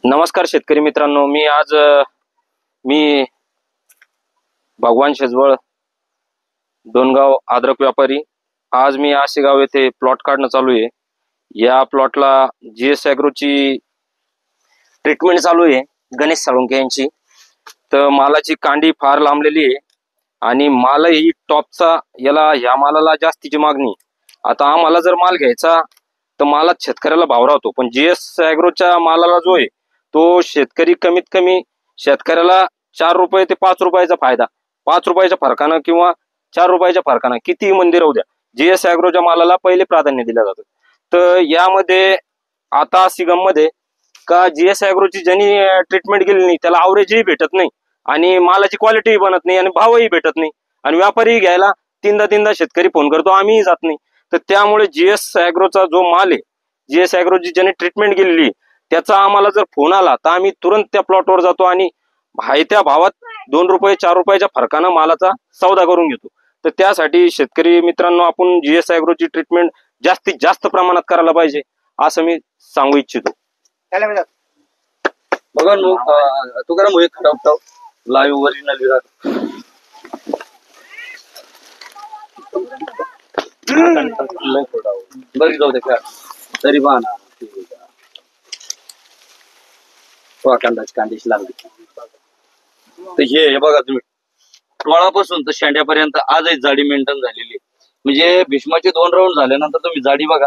नमस्कार शेतकरी मित्रांनो, मी भगवान शेजवळ, डोनगाव अद्रक व्यापारी। आज मी आशेगाव येथे प्लॉट काढणं चालू आहे। या प्लॉटला जीएस ॲग्रोची ट्रीटमेंट चालू आहे, गणेश साळुंखे यांची। तर मालाची कांडी फार लांबलेली आहे आणि माल ही टॉपचा, ह्या मालाला जास्तीची मागणी। आता आम्हाला जर माल घ्यायचा तर मालात शेतकऱ्याला भाव राहतो, पण जीएस ॲग्रोच्या मालाला जो आहे तो शेतकरी कमीत कमी शेतकऱ्याला 4 रुपये ते 5 रुपयाचा फायदा, 5 रुपयाच्या फरकानं किंवा 4 रुपयाच्या फरकानं किती मंदी राहू द्या, जीएस ॲग्रोच्या मालाला पहिले प्राधान्य दिलं जातं। तर यामध्ये आता मध्ये का जीएस ॲग्रोची ज्यांनी ट्रीटमेंट केली नाही त्याला आवरेजही भेटत नाही आणि मालाची क्वालिटीही बनत नाही आणि भावही भेटत नाही आणि व्यापारी घ्यायला तीनदा शेतकरी फोन करतो, आम्हीही जात नाही। तर त्यामुळे जीएस ॲग्रोचा जो माल आहे, जीएस ॲग्रोची ज्यांनी ट्रीटमेंट केलेली त्याचा आम्हाला जर फोन आला तर आम्ही तुरंत त्या प्लॉटवर जातो आणि त्या भावात 2 रुपये 4 रुपयाच्या फरकानं मालाचा सौदा करून घेतो। तर त्यासाठी शेतकरी मित्रांनो, आपण जीएस ॲग्रोची ट्रीटमेंट जास्तीत जास्त प्रमाणात करायला पाहिजे असं मी सांगू इच्छितो। बघा तू करा मोहित खटावटाव लाईव्ह ओरिजिनल बरी जाऊ दे का तरी बाना कांदेश लागली। तर हे बघा तुम्ही टोळापासून तर शेंड्यापर्यंत आजही जाडी मेंटेन झालेली, म्हणजे भीष्माचे 2 राऊंड झाल्यानंतर तुम्ही जाडी बघा,